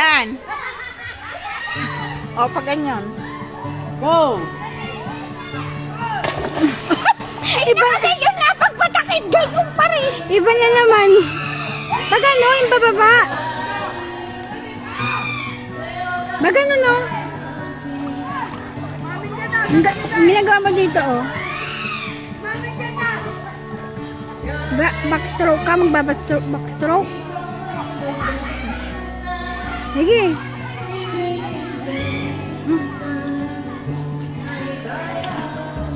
Yan. O, pag ganyan. Go! Iba kasi yun na pagpatakit. Gayon pa rin. Iba na naman. Pag ano, yung bababa. Pag ano, no? Ang ginagawa mo dito, oh. Backstroke ka, magbabackstroke. Sige.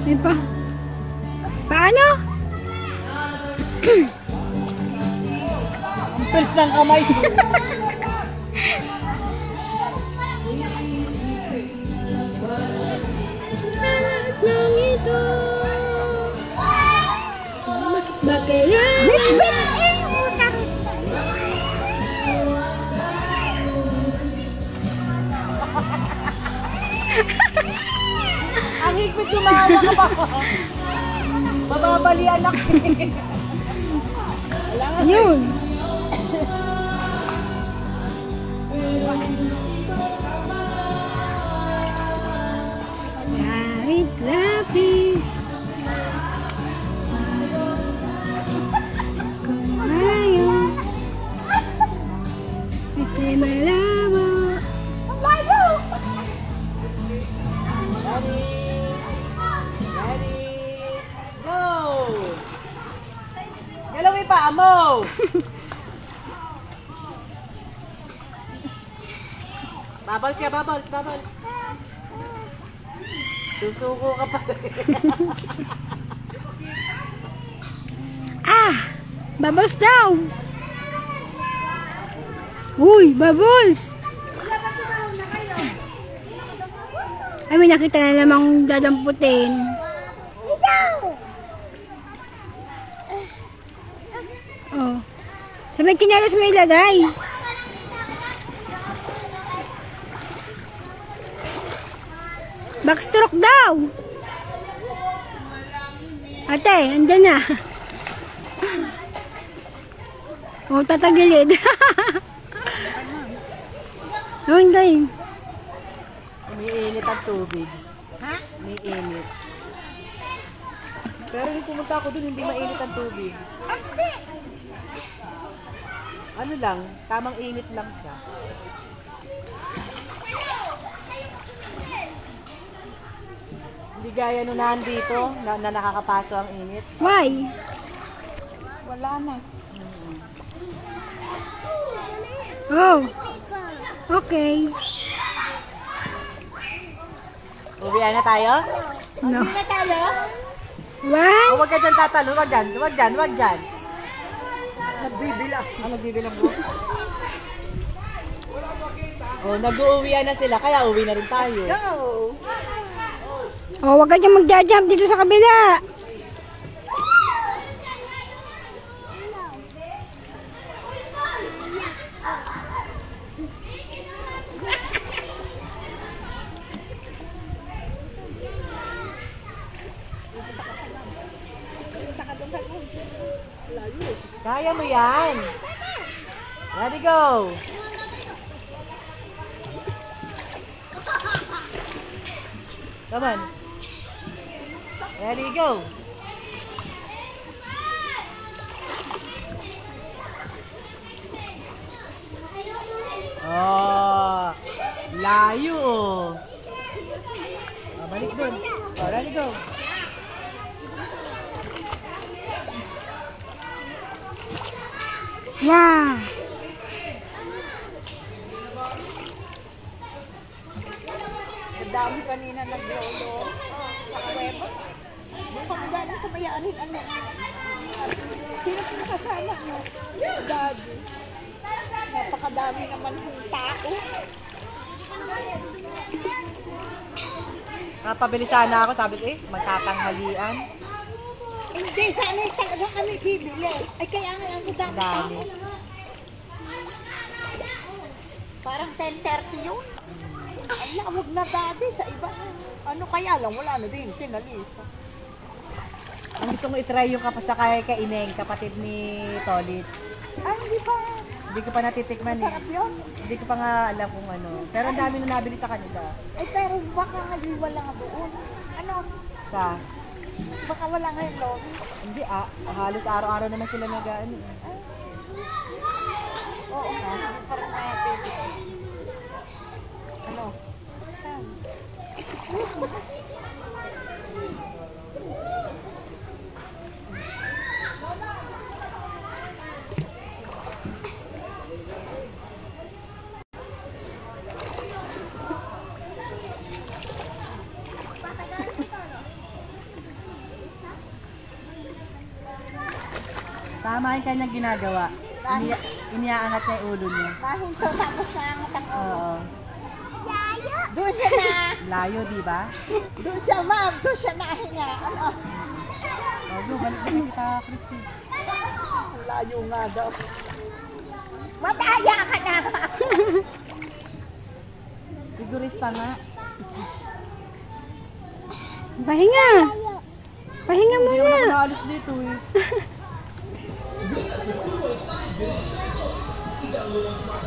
Yan pa. Paano? Ang pils ng kamay. Lahat ng ito. Bakailangan. Ang higpit tumawa ka pa. Mababali anak. Yun. Kahit lapit. Kung malayo. Ito'y malabo. Ready? Go! Galawin pa, amo! Bubbles ka, bubbles, bubbles. Susuko ka pa. Bubbles daw. Uy, bubbles. Ay, may nakita na namang dadamputin. Oh. Sa may kinalas mo ilagay. Backstroke daw. Ate, andyan na. Oh, tatagilid. Noon kayo. Umiinit ang tubig. Ha? Umiinit. Pero yung pumunta ako dun, hindi mainit ang tubig. Ano lang, tamang init lang siya. Hindi gaya nung nandito, na nakakapaso ang init. Why? Wala na. Oh. Okay. Uwian na tayo? No. Hindi na tayo? One. O, wag ka dyan tatalo, wag dyan, wag dyan, wag dyan. Nagbibilang. Nagbibilang mo? O, nag-uuwian na sila, kaya uwi na rin tayo. Go! Oh, wag ka dyan magja-jump dito sa kabila. Kaya mo yan. Ready, go. Come on. Ready, go. Oh, layo. Oh, balik dun. Oh, ready, go. Wow. Ang dami kanina naglolo. Nakakweba. Mukhang galing sa mayarin. Ano? Sino kasama mo? Daddy. Napakadami naman ng tao. Napabili sana ako, sabi ko magtatanghalian. Hindi, sana talaga kami bibili. Ay, kaya nga ang dami Dami. tao. Parang 10:30 yun. Ala, wag na daddy. Sa iba, ano kaya lang, wala na din. Sinalisa. Ang gusto mo itry yung kapasakay kay Ineng, kapatid ni Tolitz. Ay, hindi pa. Hindi ko pa natitikman eh. Sarap yun. Hindi ko pa nga alam kung ano. Pero ang dami na nabili sa kanila. Ay, pero baka nga wala nga doon. Ano? Sa, Baka wala nga yung lobby. hindi halos araw-araw naman sila nag-ano eh. Oo nga, hindi pa rin natin. Ano? Saan? Tama yung kanyang ginagawa. Iniaangat niya yung ulo niya. Mahinto tapos nangangat ang ulo. Oo. Doon siya na. Layo, di ba? Doon siya, ma'am. Doon siya nahinga. Ano? Oh, go, balik na kita, Christy. Ang layo nga daw. Mataya ka na. Sigurista nga. Pahinga. Pahinga Hindi muna. naman nakaalis dito eh.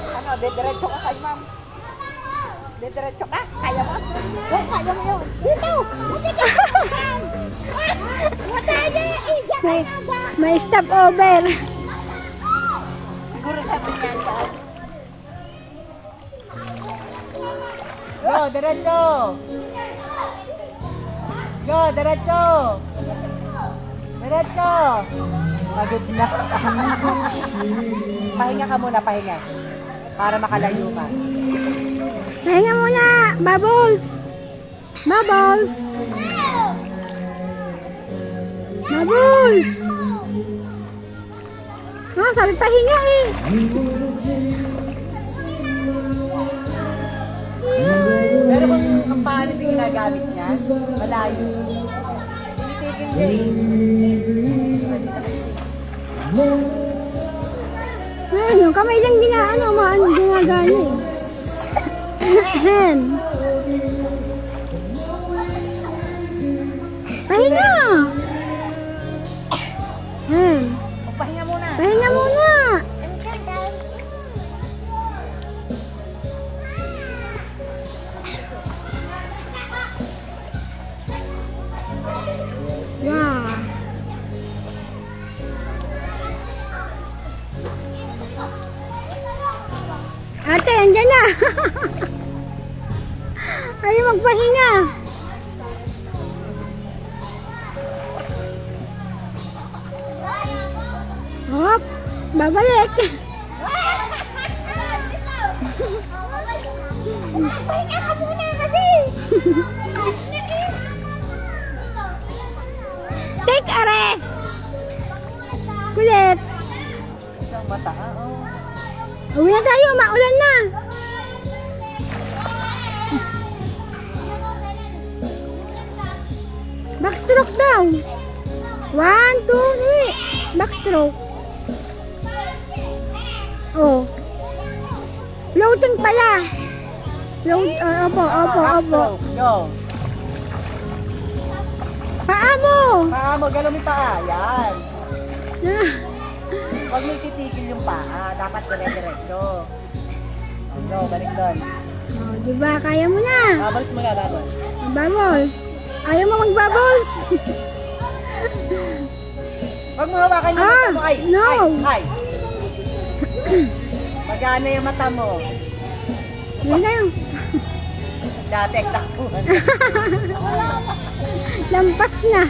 Ano, didiretso ka kay ma'am. Didiretso ka? Kaya mo? Oo, kaya mo yun. Dito! Dito! Mataya! Iyak ka May, na ba? may stop over. Siguro sabi niya saan. Go, diretso! Go, diretso! Diretso! Pagod na. Pahinga ka muna, pahinga. Para makalayo ka. Pahinga muna. Bubbles. Bubbles. Bubbles. Oh, sabi pahinga eh. Pero kung ang paano yung ginagamit niya, malayo. Tinitigil niya Ayun, yung kamay lang ginaano, gumagana eh. Ahem. Pahinga. Ahem. Pahinga muna. Pahinga muna. Wow. Ate, andyan na. Ayaw magpahinga. Hop, babalik. Pahinga ka muna kasi. Take a rest. Kulit. Isang mata, oo. Uwi na tayo, maulan na. Backstroke daw. 1, 2, 3. Backstroke. Oh. Floating pala. Opo. Backstroke, go. Paa mo. Paa mo, galaw mo yung paa. Yan. Huwag mo titigil yung paa. Dapat dire-diretso. Go, balik doon. Oh, diba? Kaya mo na. Babals mo nga, babals. Bubbles. Ayaw mo mag-bubbles. Huwag mo hawakan yung mata mo. Ay, no. ay. Magana yung mata mo. Yun na yun. Dati, eksaktuhan. Lampas na.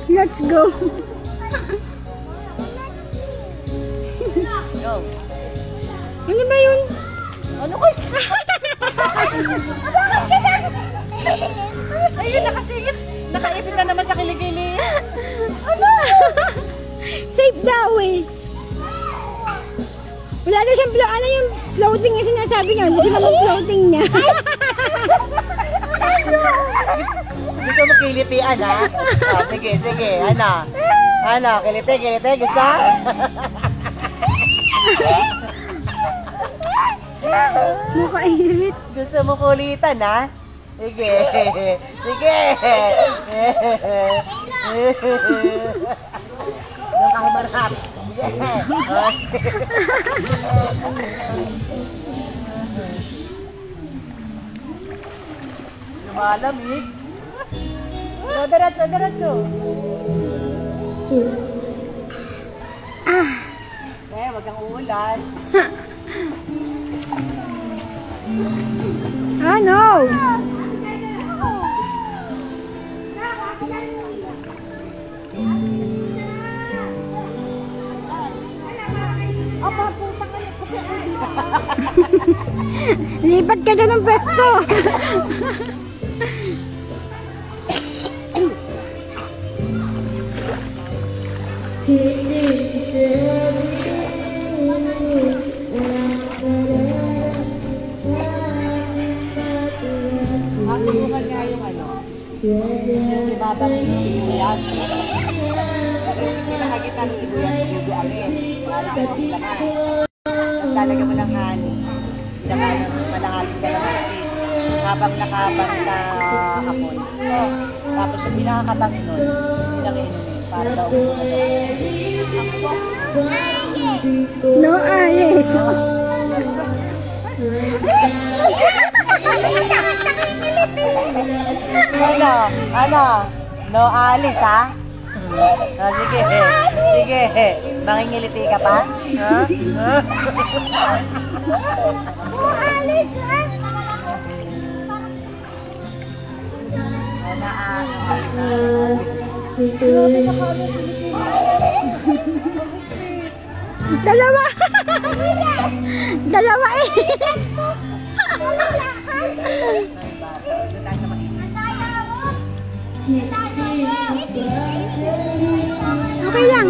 Let's go. Go. Ano ba yun? Ano ko? Ayun, nakasingit. Nakaipit na naman sa kiligili. Ano? Safe daw eh. Wala na siyang ano yung floating yung sinasabi niya. Gusto naman floating niya. Gusto mo kilitian, ha? Oh, sige, sige. Ano? Ano? Kiliti, kiliti. Gusto? Gusto mo kulitan, ha? Sige. Sige. Doon ka humarap. Sige. Lumalamig. Diretso, diretso. Eh, wag kang uulan. Ah, no! Aba, putang ina ko kaya ulit. Lipat ka dyan ng pwesto. Masubukan nga yung yung ibabang sibuyas. Pinakagitan ng sibuyas, bubuangin. Para sa laman. Tapos lalagyan mo ng honey. Tsaka malahaling kalamansi. Habang nakabang sa apoy. Tapos yung pinakakatas nun, yun ang inumin. Para daw No, Alice. Ano? No alis, ha? Sige. Sige. Mangingiliti ka pa? Ha? No, Alice, ha? Dalawa. Dalawa eh. Okay lang.